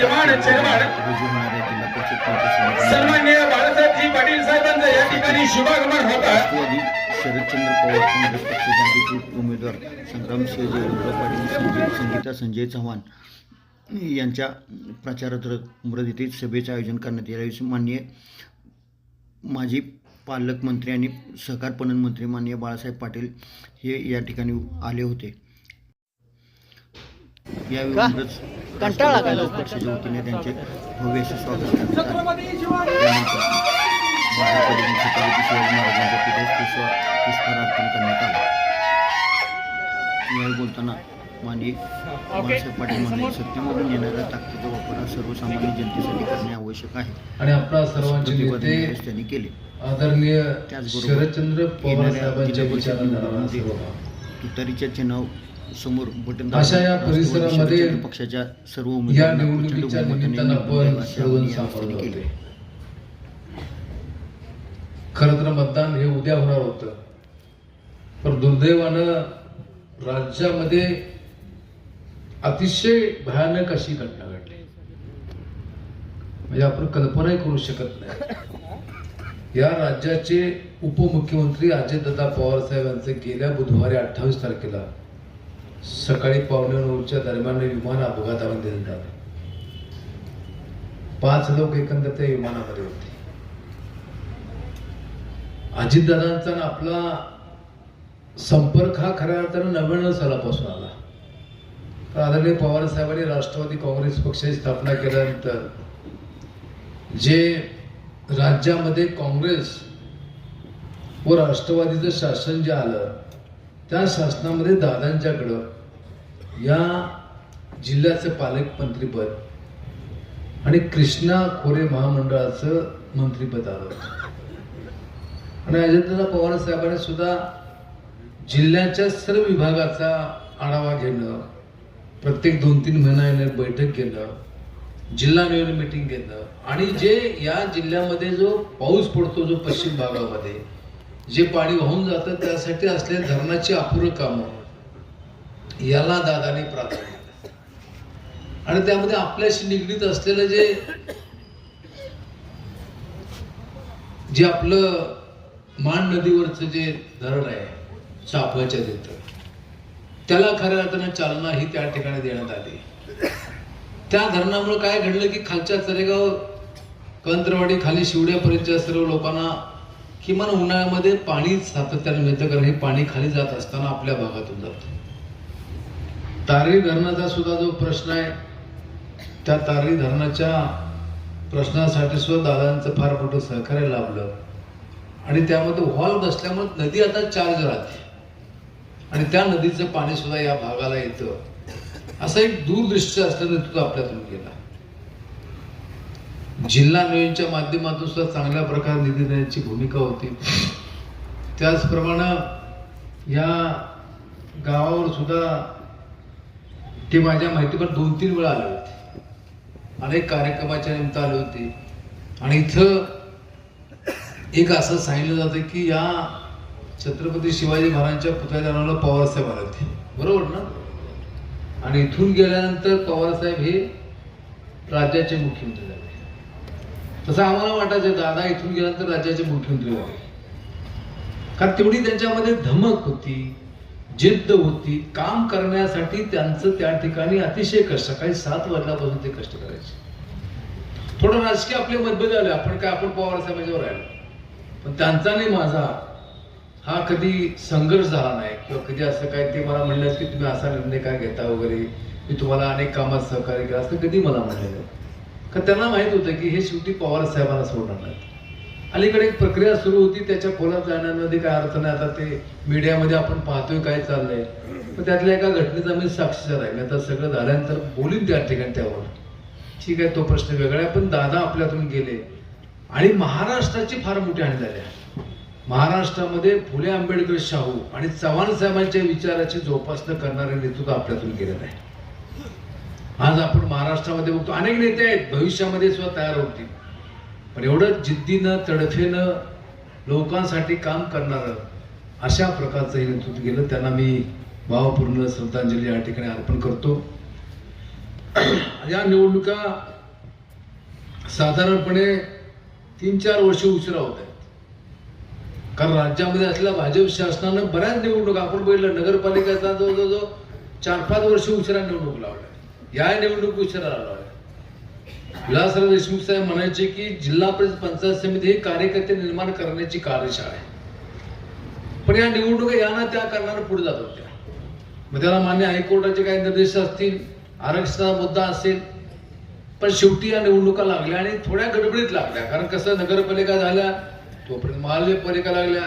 Chavan chairman सन्माननीय बाळासाहेबजी पाटील साहेबांचं या ठिकाणी शुभागमन होत आहे। राष्ट्रवादी शरदचंद्र पवार काँग्रेस पक्षाचे अधिकृत उमेदवार संग्रामसिंह जयवंतराव पाटील, संगीता संजय चव्हाण यांच्या प्रचारार्थ उमरद येथे सभेचे आयोजन करण्यात यावेळी माननीय माजी पालकमंत्री आणि सहकार पणन मंत्री माननीय बाळासाहेब पाटील हे या ठिकाणी आले होते। यावेळी राष्ट्रवादी पक्षाच्या वतीने त्यांचे भव्य असे स्वागत करण्यात आले। त्यानंतर छत्रपती शिवाजी महाराजांच्या पुतळ्यास पुष्पहार अर्पण करण्यात आला। यावेळी बोलताना माननीय बाळासाहेब पाटील म्हणाले, सत्तेमधून येणाऱ्या ताकदीचा वापर हा सर्वसामान्य जनतेसाठी करणे आवश्यक आहे आणि आपल्या सर्वांचे नेते त्यांनी केले। आदरणीय त्याचबरोबर शरदचंद्र पवार साहेबांच्या विचारांमध्ये तुतारीच्या चिन्हावर समोर बटन अशा या परिसरामध्ये पक्षाच्या सर्व या उमेदवारांना निवडणुकीच्या निमित्तानं आपण सर्वजण सापडलो होते। खरं तर मतदान हे उद्या होणार होतं, पण दुर्दैवानं राज्यामध्ये अतिशय भयानक अशी घटना घडली, म्हणजे आपण कल्पनाही करू शकत नाही। या राज्याचे उपमुख्यमंत्री अजितदादा पवार साहेब यांचे गेल्या बुधवारी 28 तारखेला सकाळी 8:45च्या दरम्यान विमान अपघातामध्ये निधन झाले। 5 लोक एकंदर त्या विमानामध्ये होते। अजितदादांचा आणि आपला संपर्क हा खऱ्या अर्थानं 99 सालापासून आला। तर आदरणीय पवार साहेबांनी राष्ट्रवादी काँग्रेस पक्षाची स्थापना केल्यानंतर जे राज्यामध्ये काँग्रेस व राष्ट्रवादीचं शासन जे आलं, त्या शासनामध्ये दादांच्याकडं या जिल्ह्याचं पालकमंत्रीपद आणि कृष्णा खोरे महामंडळाचं मंत्रीपद आलं। आणि अजितदादा पवार साहेबांनी सुद्धा जिल्ह्याच्या सर्व विभागाचा आढावा घेणं, प्रत्येक 2-3 महिन्याने बैठक घेणं, जिल्हा लेवल मीटिंग घेणं, आणि जे या जिल्ह्यामध्ये जो पाऊस पडतो, जो पश्चिम भागामध्ये जे पाणी वाहून जातं, त्यासाठी असलेल्या धरणाची अपूर्ण कामं याला दादाने प्राधान्य दिलं। आणि त्यामध्ये आपल्याशी निगडीत असलेलं जे आपलं मान नदीवरचं जे धरण आहे चाफळच्या तिथं, त्याला खऱ्या अर्थानं चालना ही त्या ठिकाणी देण्यात आली। त्या धरणामुळे काय घडलं की खालच्या चरेगाव कंत्रवाडी खाली शिवड्यापर्यंतच्या सर्व लोकांना किमान उन्हाळ्यामध्ये पाणी सातत्याने मिळतं, कारण हे पाणी खाली जात असताना आपल्या भागातून जातं। तारळी धरणाचा सुद्धा जो प्रश्न आहे, त्या तारळी धरणाच्या प्रश्नासाठी सुद्धा दादांचं फार मोठं सहकार्य लाभलं। आणि त्यामध्ये व्हॉल्व बसल्यामुळे नदी आता चार्ज राहते आणि त्या नदीचं पाणी सुद्धा या भागाला येतं, असं एक दूरदृष्टी असलेलं नेतृत्व आपल्यातून गेला। जिल्हा नियोजनच्या माध्यमातून सुद्धा चांगल्या प्रकारे निधी देण्याची भूमिका होती। त्याचप्रमाणे या गावावर सुद्धा ते माझ्या माहितीवर 2-3 वेळा आले होते, अनेक कार्यक्रमाच्या निमित्त आले होते। आणि इथं एक असं सांगितलं जातं की या छत्रपती शिवाजी महाराजांच्या पुतळ्याला पवारसाहेब आले होते, बरोबर ना? आणि इथून गेल्यानंतर पवारसाहेब हे राज्याचे मुख्यमंत्री झाले। तसं आम्हाला वाटायचं दादा इथून गेल्यानंतर राज्याचे मुख्यमंत्री झाले, कारण तेवढी त्यांच्यामध्ये धमक होती, जिद्द होती, काम करण्यासाठी त्यांचं त्या ठिकाणी अतिशय कष्ट, सकाळी 7 वाजल्यापासून ते कष्ट करायचे। थोडं राजकीय आपले मतभेद आले, आपण पवार साहेबांच्यावर राहिलो, पण त्यांचा आणि माझा हा कधी संघर्ष झाला नाही, किंवा कधी असं काय ते मला म्हणलं की तुम्ही असा निर्णय काय घेता वगैरे, मी तुम्हाला अनेक कामात सहकार्य केलं, असं कधी मला म्हणलेलं। कारण त्यांना माहित होतं की हे शेवटी पवार साहेबांना सोडणार नाहीत। अलीकडे एक प्रक्रिया सुरू होती, त्याच्या खोलात जाण्यामध्ये काय अर्थ नाही। आता ते मीडियामध्ये आपण पाहतोय काय चाललंय, पण त्यातल्या एका घटनेचा मी साक्षीदार आहे। मी आता सगळं झाल्यानंतर बोलीन त्या ठिकाणी त्यावर, ठीक आहे, तो प्रश्न वेगळा आहे। पण दादा आपल्यातून गेले आणि महाराष्ट्राची फार मोठी हानी झाली आहे। महाराष्ट्रामध्ये फुले आंबेडकर शाहू आणि चव्हाण साहेबांच्या विचाराची जोपासना करणारे नेतृत्व आपल्यातून गेलेलं आहे। आज आपण महाराष्ट्रामध्ये बघतो अनेक नेते आहेत, भविष्यामध्ये सुद्धा तयार होतील, पण एवढं जिद्दीनं तडफेनं लोकांसाठी काम करणारं अशा प्रकारचं हे नेतृत्व गेलं। त्यांना मी भावपूर्ण श्रद्धांजली या ठिकाणी अर्पण करतो। या निवडणुका साधारणपणे 3-4 वर्ष उशिरा होत आहेत. कारण राज्यामध्ये असलेल्या भाजप शासनानं बऱ्याच निवडणूक आपण बघितलं, नगरपालिकेचा जवळजवळ 4-5 वर्ष उशिरा निवडणूक लावल्या. या निवडणूक उशिरा लावल्या. विलासराव देशमुख साहेब म्हणायचे की जिल्हा परिषद पंचायत समिती ही कार्यकर्ते निर्माण करण्याची कार्यशाळा आहे. पण या निवडणुका या ना त्या कारणाने पुढे जात होत्या. मग त्याला मान्य हायकोर्टाचे काही निर्देश असतील, आरक्षणाचा मुद्दा असेल, पण शेवटी या निवडणुका लागल्या आणि थोड्या गडबडीत लागल्या. कारण कसं, नगरपालिका झाल्या तोपर्यंत महानगरपालिका लागल्या.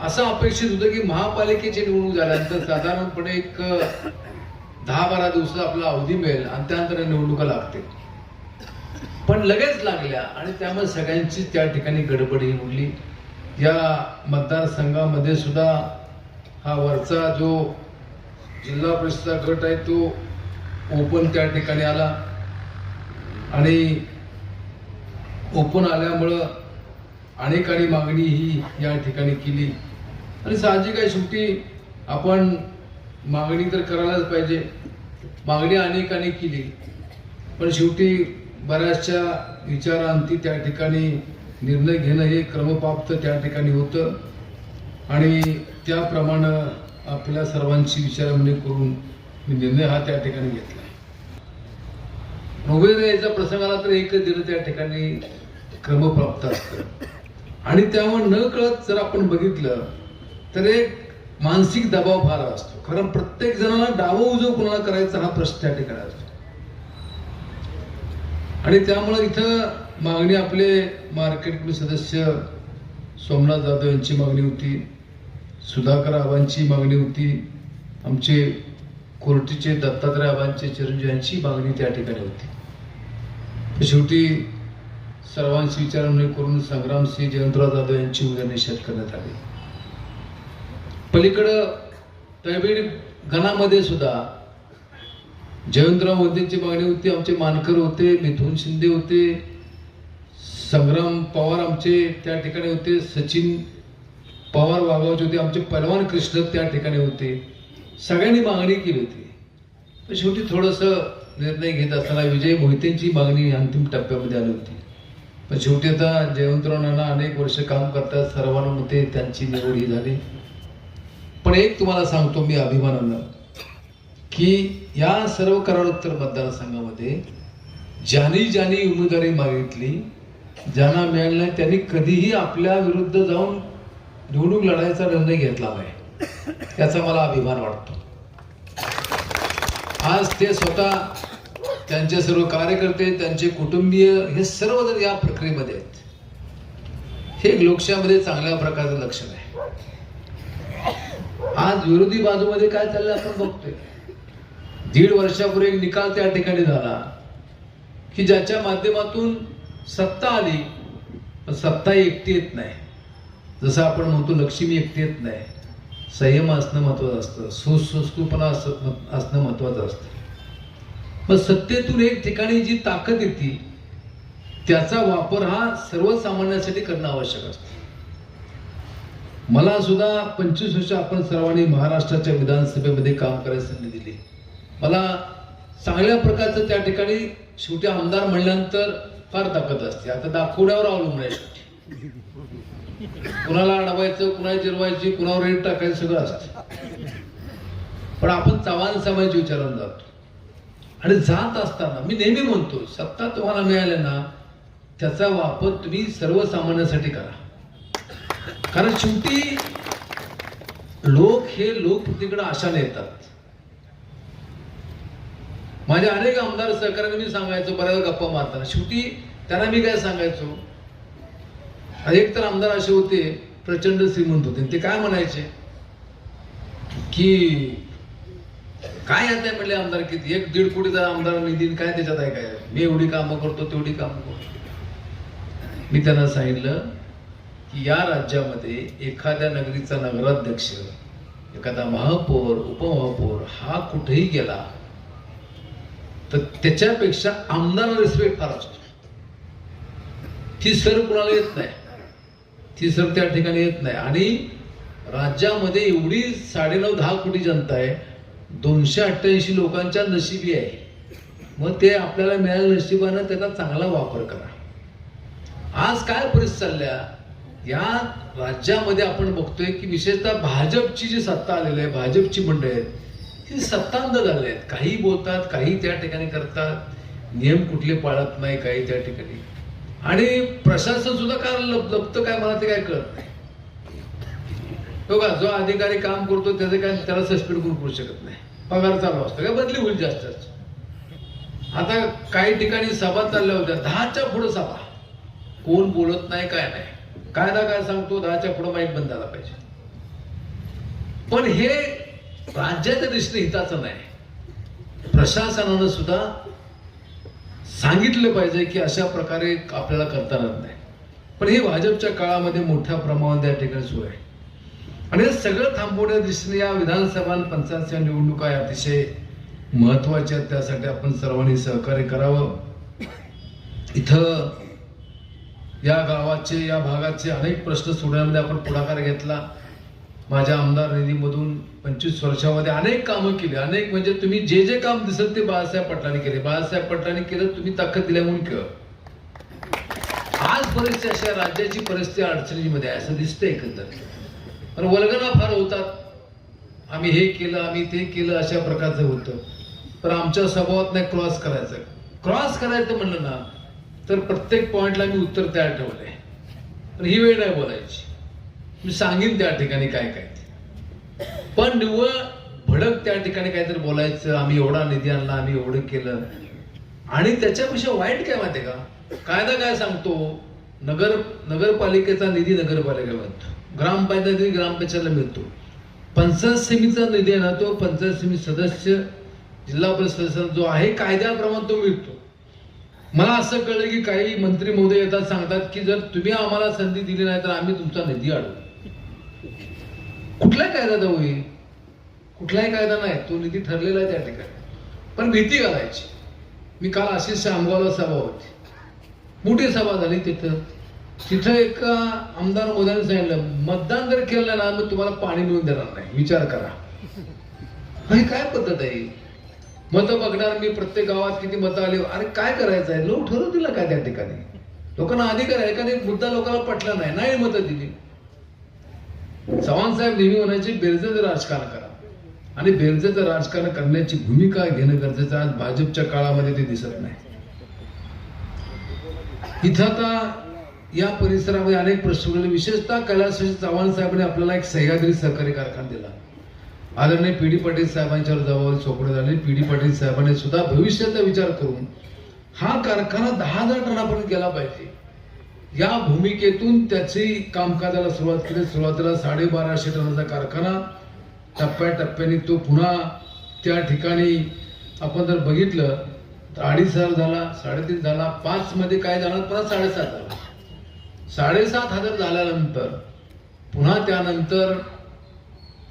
असं अपेक्षित होतं की महापालिकेची निवडणूक झाल्यानंतर साधारणपणे एक 10-12 दिवस आपला अवधी मिळेल आणि त्यानंतर निवडणुका लागतील. पण लगेच लागल्या आणि त्यामुळे सगळ्यांची त्या ठिकाणी गडबडी उडली. या मतदारसंघामध्ये सुद्धा हा वरचा जो जिल्हा परिषदचा गट आहे तो ओपन त्या ठिकाणी आला आणि ओपन आल्यामुळं अनेकांनी मागणी ही या ठिकाणी केली आणि साहजिक आहे, शेवटी आपण मागणी तर करायलाच पाहिजे. मागणी अनेकांनी केली पण शेवटी बऱ्याचशा विचारांती त्या ठिकाणी निर्णय घेणं हे क्रमप्राप्त त्या ठिकाणी होतं आणि त्याप्रमाणे आपल्या सर्वांची विचारमणी करून मी निर्णय हा त्या ठिकाणी घेतला. उमेदवार याचा प्रसंग आला तर एकच दिलं त्या ठिकाणी क्रमप्राप्त असतं आणि त्यामुळे न कळत जर आपण बघितलं तर एक मानसिक दबाव फार असतो. कारण प्रत्येक जणाला डावं उजव कोणाला करायचा हा प्रश्न त्या ठिकाणी असतो आणि त्यामुळे इथं मागणी आपले मार्केट कमिटी सदस्य सोमनाथ जाधव यांची मागणी होती, सुधाकर आबांची मागणी होती, आमचे कोर्टीचे दत्तात्रय आबांचे चिरंजीव यांची मागणी त्या ठिकाणी होती. शेवटी सर्वांची विचारमणी करून संग्रामसिंह जयवंतराव जाधव यांची उद्या निषेध करण्यात आली. पलीकडं तळबीड गणामध्ये सुद्धा जयवंतराव मोदींची मागणी होती, आमचे मानकर होते, मिथुन शिंदे होते, संग्राम पवार आमचे त्या ठिकाणी होते, सचिन पवार वाघावचे होते, आमचे पहलवान कृष्ण त्या ठिकाणी होते. सगळ्यांनी मागणी केली होती. पण शेवटी थोडंसं निर्णय घेत असताना विजय मोहितेंची मागणी अंतिम टप्प्यामध्ये आली होती. पण शेवटी आता जयवंतराव नाना अनेक वर्ष काम करतात, सर्वांमध्ये त्यांची निवड ही झाली. पण एक तुम्हाला सांगतो मी अभिमानानं की या सर्व कराड उत्तर मतदारसंघामध्ये ज्यांनी उमेदवारी मागितली, ज्यांना मिळाली नाही त्यांनी कधीही आपल्या विरुद्ध जाऊन निवडणूक लढायचा निर्णय घेतला नाही. याचा मला अभिमान वाटतो. आज ते स्वतः, त्यांचे सर्व कार्यकर्ते, त्यांचे कुटुंबीय हे सर्वजण या प्रक्रियेमध्ये आहेत. हे लोकशाहीमध्ये चांगल्या प्रकारचं लक्षण आहे. आज विरोधी बाजूमध्ये काय चाललंय आपण बघतोय. 1.5 वर्षापूर्वी एक निकाल त्या ठिकाणी झाला की ज्याच्या माध्यमातून सत्ता आली, पण सत्ता एकटी येत नाही. जसं आपण म्हणतो लक्ष्मी एकटी येत नाही, संयम असणं महत्वाचं असतं, सुसूपणा असणं महत्वाचं असतं. मग सत्तेतून एक ठिकाणी जी ताकद येते त्याचा वापर हा सर्वसामान्यांसाठी करणं आवश्यक असतं. मला सुद्धा 25 वर्ष आपण सर्वांनी महाराष्ट्राच्या विधानसभेमध्ये काम करायची संधी दिली. मला चांगल्या प्रकारचं त्या ठिकाणी शेवटी आमदार म्हणल्यानंतर फार ताकद असते. आता दाखवण्यावर अवलंबून आहे. शेवटी कुणाला अडवायचं, कुणाला जिरवायची, कुणावर रेट टाकायचं सगळं असतं. पण आपण चव्हाण समाजाच्या विचारानं जातो आणि जात असताना मी नेहमी म्हणतो, सत्ता तुम्हाला मिळाल्या ना त्याचा वापर तुम्ही सर्वसामान्यांसाठी करा. कारण शेवटी लोक हे लोकप्रतिकडे आशाने येतात. माझे अनेक आमदार सहकार्याने मी सांगायचो, बऱ्याच गप्पा मारताना शेवटी त्यांना मी काय सांगायचो, एक तर आमदार असे होते प्रचंड श्रीमंत होते, ते काय म्हणायचे की काय येत आहे म्हणले आमदार, किती 1-1.5 कोटीचा आमदार निधी काय त्याच्यात आहे, काय मी एवढी कामं करतो तेवढी कामं करतो. मी त्यांना सांगितलं की या राज्यामध्ये एखाद्या नगरीचा नगराध्यक्ष, एखादा महापौर, उपमहापौर हा कुठेही गेला तर त्याच्यापेक्षा आमदाराला रिस्पेक्ट फार असतो. ती सर कुणाला येत नाही, ती सर त्या ठिकाणी येत नाही. आणि राज्यामध्ये एवढी 9.5-10 कोटी जनता आहे, 288 लोकांच्या नशिबी आहे. मग ते आपल्याला मिळालेल्या नशिबानं त्याचा चांगला वापर करा. आज काय परिस्थिती चालल्या या राज्यामध्ये आपण बघतोय की विशेषतः भाजपची जी सत्ता आलेली आहे, भाजपची मंडळी आहेत ही सत्तांध झाले आहेत. काही बोलतात, काही त्या ठिकाणी करतात, नियम कुठले पाळत नाही काही त्या ठिकाणी. आणि प्रशासन सुद्धा काय लपतं काय मला ते काय कळत नाही. बघा, जो अधिकारी काम करतो त्याचं काय त्याला सस्पेंड करू शकत नाही, पगार चालू असतो, काय बदली होईल जास्तच. आता काही ठिकाणी सभा चालल्या होत्या, 10च्या पुढे सभा, कोण बोलत नाही काय नाही. कायदा काय सांगतो 10च्या पुढे माईक बंद झाला पाहिजे. पण हे राज्याच्या दृष्टीने हिताचं नाही. प्रशासनानं सुद्धा सांगितलं पाहिजे की अशा प्रकारे आपल्याला करता येत नाही. पण हे भाजपच्या काळामध्ये मोठ्या प्रमाणात या ठिकाणी सुरू आहे. आणि हे सगळं थांबवण्याच्या दृष्टीने या विधानसभा आणि पंचायत निवडणुका अतिशय महत्वाच्या आहेत. त्यासाठी आपण सर्वांनी सहकार्य करावं. इथं या गावाचे, या भागाचे अनेक प्रश्न सोडवण्यामध्ये आपण पुढाकार घेतला. माझ्या आमदार निधीमधून 25 वर्षामध्ये अनेक कामं केली. अनेक म्हणजे तुम्ही जे जे काम दिसत ते बाळासाहेब पाटलांनी केले. बाळासाहेब पाटलांनी केलं, तुम्ही ताकद दिल्या म्हणून केलं. आज परिस्थिती अशा राज्याची परिस्थिती अडचणीमध्ये आहे असं दिसतंय एकंदर. पण वल्गना फार होतात, आम्ही हे केलं, आम्ही ते केलं, अशा प्रकारचं होतं. पण आमच्या स्वभावात नाही क्रॉस करायचं. क्रॉस करायचं म्हणलं ना तर प्रत्येक पॉइंटला मी उत्तर तयार ठेवलंय. पण ही वेळ नाही बोलायची, मी सांगेन त्या ठिकाणी काय काय. पण निव्वळ भडक त्या ठिकाणी काहीतरी बोलायचं, आम्ही एवढा निधी आणला, आम्ही एवढं केलं. आणि त्याच्यापेक्षा वाईट काय माहितीये का, कायदा काय सांगतो, नगरपालिकेचा निधी नगरपालिका मिळतो, ग्रामपंचायत निधी ग्रामपंचायतला मिळतो, पंचायत समितीचा निधी आहे ना तो पंचायत समिती सदस्य, जिल्हा परिषद सदस्य जो आहे कायद्याप्रमाणे तो मिळतो. मला असं कळलं की काही मंत्री महोदय येतात, सांगतात की जर तुम्ही आम्हाला संधी दिली नाही तर आम्ही तुमचा निधी अडवू. कुठलाही कायदा होईल, कुठलाही कायदा नाही, तो निधी ठरलेला आहे त्या ठिकाणी. पण भीती घालायची. मी काल अशीच शामगावला सभा होती, मोठी सभा झाली. तिथं एक आमदार मोदयांनी सांगितलं, मतदान जर केलं ना मग तुम्हाला पाणी मिळून देणार नाही, विचार करा. ही काय पद्धत आहे? मतं बघणार मी, प्रत्येक गावात किती मतं आली, अरे काय करायचं आहे, लोक ठरवून दिलं काय त्या ठिकाणी. लोकांना अधिकार आहे, एखादी मुद्दा लोकांना पटला नाही मतं दिली. चव्हाण साहेब नेहमी म्हणायचे बेरजेचं राजकारण करा. आणि बेरजेचं राजकारण करण्याची भूमिका घेणं गरजेचं आहे. भाजपच्या काळामध्ये ते दिसत नाही. इथं आता या परिसरामध्ये अनेक प्रश्न उरले. विशेषतः कैलास चव्हाण साहेबांनी आपल्याला एक सह्याद्री सहकारी कारखाना दिला. आदरणीय पी.डी. पाटील साहेबांच्यावर जबाबदारी सोपवण्यात आली. पी.डी. पाटील साहेबांनी सुद्धा भविष्याचा विचार करून हा कारखाना 10,000 टनापर्यंत गेला पाहिजे या भूमिकेतून त्याची कामकाजाला सुरुवात केली. सुरुवातीला 1250 टनाचा कारखाना, टप्प्याटप्प्याने तो पुन्हा त्या ठिकाणी आपण जर बघितलं तर 2,500 झाला, 3.5 झाला, 5 मध्ये काय झालं, पुन्हा 7,500 झाला. 7,500 झाल्यानंतर पुन्हा त्यानंतर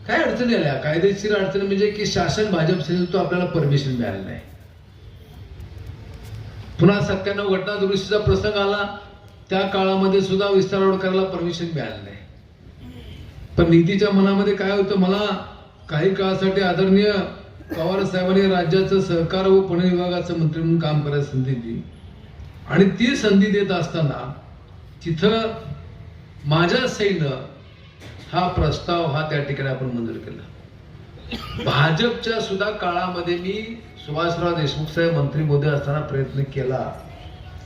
काय अडचणी आल्या, कायदेशीर अडचणी म्हणजे की शासन भाजप तो आपल्याला परमिशन मिळालं नाही. पुन्हा 97 घटना दुरुस्तीचा प्रसंग आला, त्या काळामध्ये सुद्धा विस्तार करायला परमिशन मिळालं नाही. पण नीतीच्या मनामध्ये काय होतं, मला काही काळासाठी आदरणीय पवार साहेबांनी राज्याचं सहकार व पुणे विभागाचं मंत्री म्हणून काम करायची संधी दिली. आणि ती संधी देत असताना तिथं माझ्या सहीनं हा प्रस्ताव हा त्या ठिकाणी आपण मंजूर केला. भाजपच्या सुद्धा काळामध्ये मी सुभाषराव देशमुख साहेब मंत्री महोदय असताना प्रयत्न केला.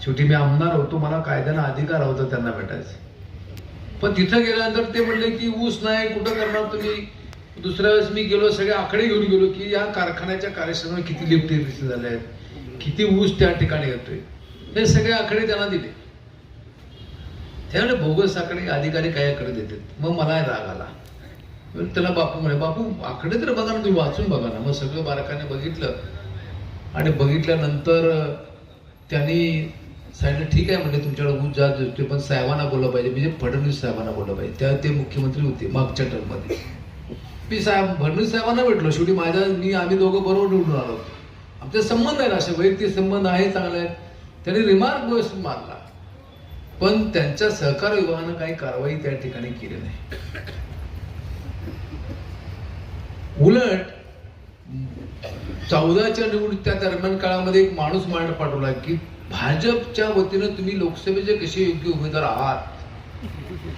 शेवटी मी आमदार होतो, मला कायद्यानं अधिकार होता त्यांना भेटायचं. पण तिथं गेल्यानंतर ते म्हणले की ऊस नाही, कुठं करणार तुम्ही. दुसऱ्या वेळेस मी गेलो, सगळे आकडे घेऊन गेलो की या कारखान्याच्या कार्यक्षेत्रात किती लिफ्ट झाले आहेत, किती ऊस त्या ठिकाणी येतोय, हे सगळे आकडे त्यांना दिले. त्यावेळेला बोगस आकडे अधिकारी कायकडे देतात. मग मला राग आला. त्याला बापू म्हणे, बापू आकडे तर बघा ना, तुम्ही वाचून बघा ना. मग सगळं बारकाने बघितलं आणि बघितल्यानंतर त्यांनी सांगितलं ठीक आहे म्हणजे तुमच्याकडे ऊस जास्त दिसतोय, पण साहेबांना बोललं पाहिजे, म्हणजे फडणवीस साहेबांना बोललं पाहिजे. त्या ते मुख्यमंत्री होते मागच्या टर्ममध्ये. मी फडणवीस साहेबांना भेटलो. शेवटी आम्ही दोघं बरोबर निवडून आलो होतो. आमचे संबंध आहेत, असे वैयक्तिक संबंध आहे, चांगले आहेत. त्यांनी रिमार्क व्यवस्थित मारला, पण त्यांच्या सहकार विभागानं काही कारवाई त्या ठिकाणी केली नाही. उलट 14च्या निवडणुकीच्या दरम्यान काळामध्ये एक माणूस मांड पाठवला की भाजपच्या वतीनं तुम्ही लोकसभेचे कसे योग्य उमेदवार आहात.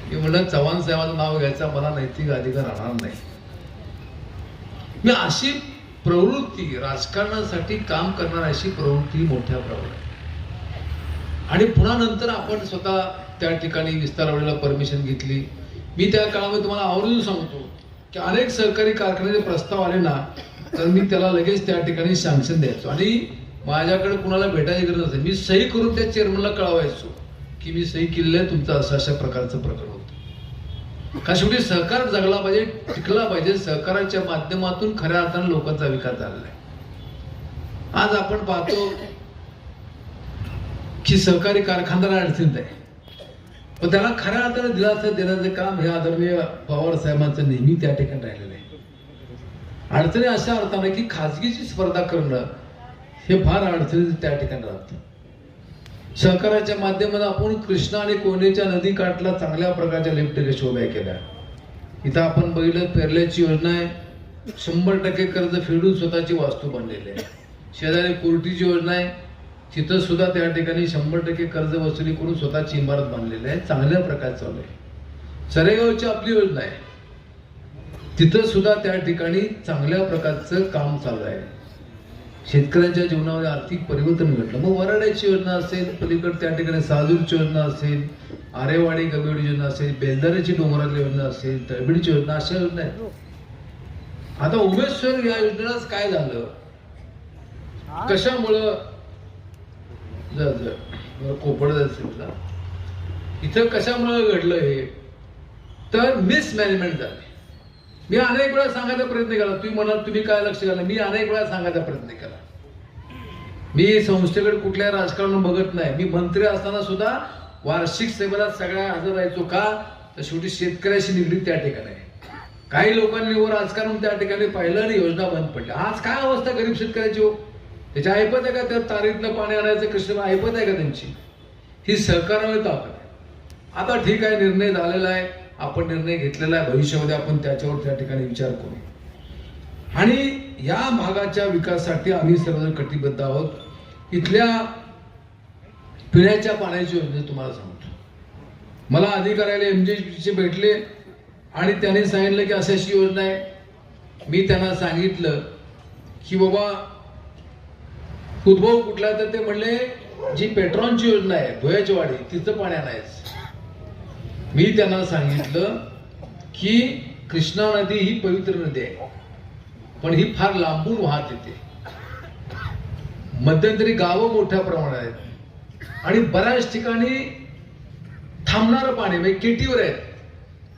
मी म्हणलं चव्हाण साहेबांचं नाव घ्यायचा मला नैतिक अधिकार राहणार नाही. मी अशी प्रवृत्ती राजकारणासाठी काम करणार अशी प्रवृत्ती मोठ्या प्रमाणात आणि पुन्हा नंतर आपण स्वतः त्या ठिकाणी विस्तारवाडीला परमिशन घेतली. मी त्या काळामध्ये तुम्हाला आवर्जून सांगतो की अनेक सहकारी कारखान्याचे प्रस्ताव आले ना तर मी त्याला लगेच त्या ठिकाणी सँक्शन द्यायचो आणि माझ्याकडे कुणाला भेटायची गरज नसेल मी सही करून त्या चेअरमनला कळवायचो की मी सही केलेलं आहे, तुमचं असं अशा प्रकारचं प्रकरण होतं. का शेवटी सहकार जगला पाहिजे, टिकला पाहिजे. सहकाराच्या माध्यमातून खऱ्या अर्थानं लोकांचा विकास झालेला आहे. आज आपण पाहतो की सहकारी कारखानदार अडचणीत आहे, पण त्याला खऱ्या अर्थानं दिलासा देण्याचं काम हे आदरणीय पवार साहेबांचं नेहमी त्या ठिकाणी राहिलेलं आहे. अडचणी अशा अर्थानं की खाजगीची स्पर्धा करणं हे फार अडचणीचं त्या ठिकाणी राहतं. सहकाराच्या माध्यमातून आपण कृष्णा आणि कोयनेच्या नदी काठला चांगल्या प्रकारच्या लिफ्ट रेषा उभ्या केल्या. इथं आपण बघितलं पेरल्याची योजना आहे, 100% कर्ज फेडून स्वतःची वास्तू बनलेली आहे. शेजारी कोर्टीची योजना आहे, तिथं सुद्धा त्या ठिकाणी 100% कर्ज वसुली करून स्वतःची इमारत बांधलेली आहे, चांगल्या प्रकारे चालू आहे. सरेगावची आपली योजना आहे, तिथं सुद्धा त्या ठिकाणी चांगल्या प्रकारचं काम चालू आहे. शेतकऱ्यांच्या जीवनामध्ये आर्थिक परिवर्तन घडलं. मग वराड्याची योजना असेल, पलीकडे त्या ठिकाणी साजूरची योजना असेल, आरेवाडी गमेवाडी योजना असेल, बेलदाऱ्याची डोंगरातली योजना असेल, तळबिडीची योजना, अशा योजना आहेत. आता उमेश्वर या योजनेलाच काय झालं, कशामुळं कोपड असेल इथं कशामुळं घडलं हे, तर मिसमॅनेजमेंट झाली. मी अनेक वेळा सांगायचा प्रयत्न केला. तुम्ही म्हणाल तुम्ही काय लक्ष घाला, मी अनेक वेळा सांगायचा प्रयत्न केला. मी संस्थेकडे कुठल्या राजकारण बघत नाही. मी मंत्री असताना सुद्धा वार्षिक सभेला सगळ्या हजर राहायचो. का तर शेवटी शेतकऱ्याशी निगडीत त्या ठिकाणी आहे. काही लोकांनी वर राजकारण त्या ठिकाणी पाहिलं आणि योजना बंद पडल्या. आज काय अवस्था गरीब शेतकऱ्याची हो, त्याची ऐपत आहे का? त्या तारीतनं पाणी आणायचं कृष्ण ऐपत आहे का त्यांची? ही सहकारामुळे ताकद आहे. आता ठीक आहे, निर्णय झालेला आहे, आपण निर्णय घेतलेला आहे, भविष्यामध्ये आपण त्याच्यावर त्या ठिकाणी विचार करू. आणि या भागाच्या विकासासाठी आम्ही सर्वजण कटिबद्ध आहोत. इथल्या पिण्याच्या पाण्याची योजना तुम्हाला सांगतो. मला अधिकाऱ्याला MJचे भेटले आणि त्यांनी सांगितलं की अशी योजना आहे. मी त्यांना सांगितलं की बाबा उद्भव कुठला, तर ते म्हणले जी पेट्रॉनची योजना आहे धुळ्याची वाडी तिचं पाणी आणायचं. मी त्यांना सांगितलं की कृष्णा नदी ही पवित्र नदी आहे, पण ही फार लांबून वाहत येते. मध्यंतरी गावं मोठ्या प्रमाणात आहेत आणि बऱ्याच ठिकाणी थांबणारं पाणी म्हणजे केटीवर आहेत.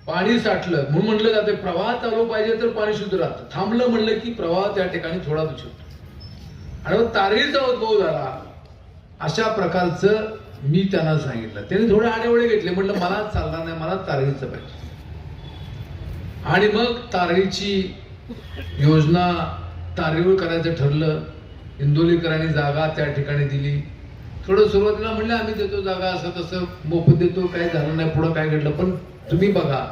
पाणी साठलं म्हणून म्हटलं जातं प्रवाह चालू पाहिजे तर पाणी शुद्ध राहतं. थांबलं म्हणलं की प्रवाह त्या ठिकाणी थोडा दूषित होतो आणि मग तारीचा उद्भव झाला. अशा प्रकारचं मी त्यांना सांगितलं. त्यांनी थोडे आडेवडे घेतले. म्हटलं मला चालणार नाही, मला तारळीचं पाहिजे. आणि मग तारळीची योजना तारळीवर करायचं ठरलं. इंदोलीकरांनी जागा त्या ठिकाणी दिली. थोडं सुरुवातीला म्हणलं आम्ही देतो जागा, असं तसं मोफत देतो, काही झालं नाही. पुढं काय घडलं, पण तुम्ही बघा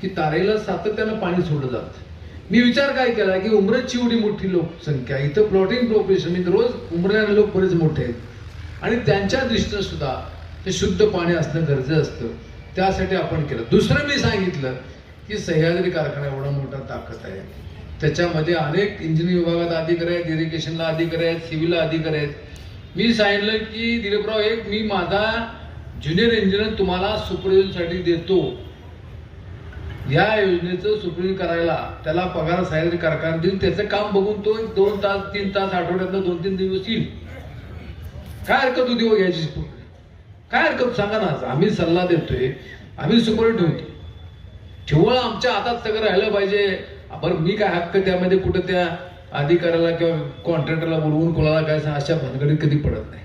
की तारळीला सातत्यानं पाणी सोडलं जातं. मी विचार काय केला की उमरेची एवढी मोठी लोकसंख्या, इथं प्लॉटिंग पॉप्युलेशन म्हणजे रोज उमरेने लोक बरेच मोठे आहेत आणि त्यांच्या दृष्टीनं सुद्धा ते शुद्ध पाणी असणं गरजेचं असतं. त्यासाठी आपण केलं. दुसरं मी सांगितलं की सह्याद्री कारखाना एवढा मोठा ताकद आहे, त्याच्यामध्ये अनेक इंजिनिअरिंग विभागात अधिकारी आहेत, इरिगेशनला अधिकारी आहेत, सिव्हिलला अधिकारी आहेत. मी सांगितलं की दिलीपराव एक मी माझा ज्युनियर इंजिनियर तुम्हाला सुपरविजनसाठी देतो. या योजनेचं सुपरविजन करायला त्याला पगार सह्याद्री कारखाना देऊन त्याचं काम बघून तो 2 तास 3 तास आठवड्यातनं 2-3 दिवस येईल. काय हरकत होती घ्यायची? काय हरकत सांगा ना. आम्ही सल्ला देतोय, आम्ही सुपरविजन ठेवतो. केवळ आमच्या हातात सगळं राहिलं पाहिजे. बरं मी काय हक्क त्यामध्ये कुठं त्या अधिकाऱ्याला किंवा कॉन्ट्रॅक्टरला बोलवून कोणाला काय सांग अशा भानगडीत कधी पडत नाही.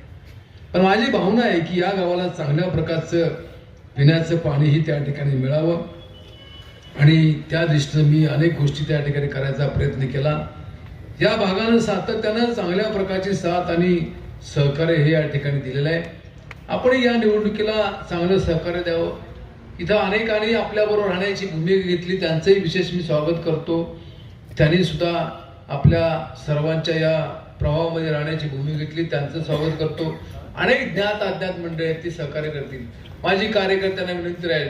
पण माझी भावना आहे की या गावाला चांगल्या प्रकारचं पिण्याचं पाणीही त्या ठिकाणी मिळावं आणि त्या दृष्टीनं मी अनेक गोष्टी त्या ठिकाणी करायचा प्रयत्न केला. या भागानं सातत्यानं चांगल्या प्रकारची साथ आणि सहकार्य हे या ठिकाणी दिलेलं आहे. आपण या निवडणुकीला चांगलं सहकार्य द्यावं. इथं अनेकांनी आपल्याबरोबर राहण्याची भूमिका घेतली, त्यांचंही विशेष मी स्वागत करतो. त्यांनी सुद्धा आपल्या सर्वांच्या या प्रवाहामध्ये राहण्याची भूमी घेतली, त्यांचं स्वागत करतो. अनेक ज्ञात अज्ञात मंडळी आहेत ती सहकार्य करतील. माझी कार्यकर्त्यांना विनंती राहील,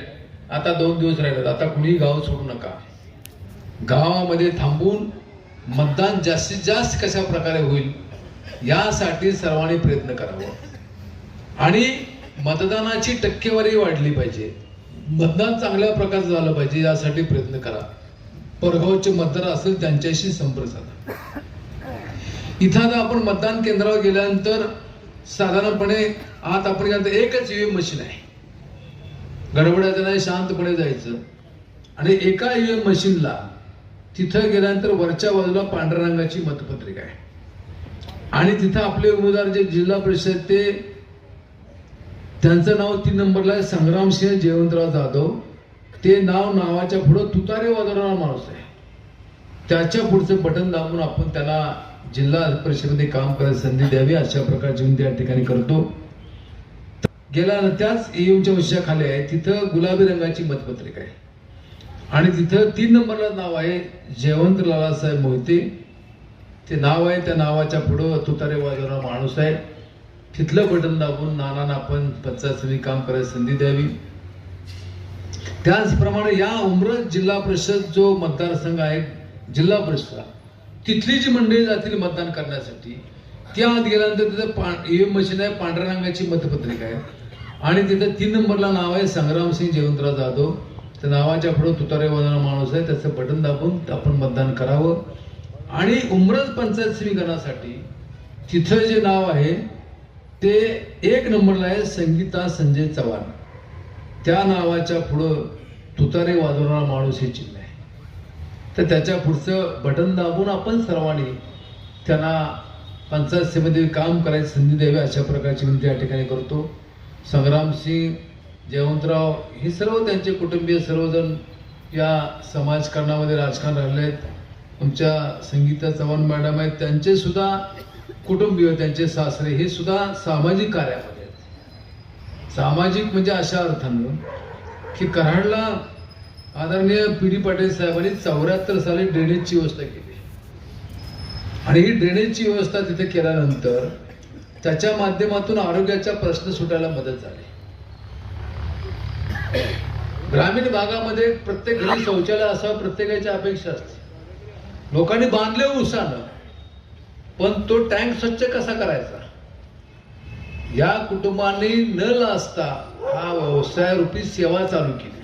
आता 2 दिवस राहिलेत, आता कुणीही गाव सोडू नका. गावामध्ये थांबून मतदान जास्तीत जास्त कशा प्रकारे होईल यासाठी सर्वांनी प्रयत्न करावा आणि मतदानाची टक्केवारी वाढली पाहिजे, मतदान चांगल्या प्रकारचं झालं पाहिजे यासाठी प्रयत्न करा. परगावचे मतदार असेल त्यांच्याशी संपर्क साधा. इथं आता आपण मतदान केंद्रावर गेल्यानंतर साधारणपणे आत आपण गेल्यानंतर एकच ईव्हीएम मशीन आहे. गडबडायचं नाही, शांतपणे जायचं आणि एका ईव्हीएम मशीनला तिथं गेल्यानंतर वरच्या बाजूला पांढऱ्या रंगाची मतपत्रिका आहे आणि तिथं आपले उमेदवार जे जिल्हा परिषद ते त्यांचं नाव 3 नंबरला आहे, संग्रामसिंह जयवंतराव जाधव. ते नावाच्या पुढं तुतारे वाजवणारा माणूस आहे. त्याच्या पुढचं बटन दाबून आपण त्याला जिल्हा परिषदेमध्ये काम करायची संधी द्यावी अशा प्रकारची विनंती या ठिकाणी करतो. गेल्या त्याच ईव्हीएमच्या वशा खाली आहे, तिथं गुलाबी रंगाची मतपत्रिका आहे आणि तिथं 3 नंबरला नाव आहे जयवंत लालासाहेब मोहिते. ते नाव आहे, त्या नावाच्या पुढं तुतारे वाजवणारा माणूस आहे. तिथलं बटन दाबून नानांना आपण पंचायत समिती काम करायची संधी द्यावी. त्याचप्रमाणे या उमरज जिल्हा परिषद जो मतदारसंघ आहे जिल्हा परिषद, तिथली जी मंडळी जातील मतदान करण्यासाठी, त्या आत गेल्यानंतर तिथं ईव्हीएम मशीन आहे, पांढऱ्या रंगाची मतपत्रिका आहे आणि तिथं 3 नंबरला नाव आहे संग्रामसिंह जयवंतराव जाधव. त्या नावाच्या पुढे तुतारे वाजवणारा माणूस आहे, त्याचं बटन दाबून आपण मतदान करावं. आणि उमरज पंचायत समीकरणासाठी तिथं जे नाव आहे ते 1 नंबरला आहे संगीता संजय चव्हाण. त्या नावाच्या पुढं तुतारे वाजवणारा माणूस हे चिन्ह आहे. तर त्याच्या पुढचं बटन दाबून आपण सर्वांनी त्यांना पंचायत समितीमध्ये काम करायची संधी द्यावी अशा प्रकारची विनंती या ठिकाणी करतो. संग्रामसिंह जयवंतराव हे सर्व त्यांचे कुटुंबीय सर्वजण या समाजकारणामध्ये राजकारण राहिले आहेत. आमच्या संगीता चव्हाण मॅडम आहेत, त्यांचे सुद्धा कुटुंबीय, त्यांचे सासरे हे सुद्धा सामाजिक कार्यामध्ये आहेत. सामाजिक म्हणजे अशा अर्थानं की कराडला आदरणीय PD पाटील साहेबांनी 74 साली ड्रेनेजची व्यवस्था केली आणि ही ड्रेनेजची व्यवस्था तिथे केल्यानंतर त्याच्या माध्यमातून आरोग्याचा प्रश्न सुटायला मदत झाली. ग्रामीण भागामध्ये प्रत्येक घरी शौचालय असावं प्रत्येकाची अपेक्षा असते. लोकांनी बांधले उत्साहानं, पण तो टँक स्वच्छ कसा करायचा या कुटुंबांनी न लाजता हा व्यवसाय रूपी सेवा चालू केली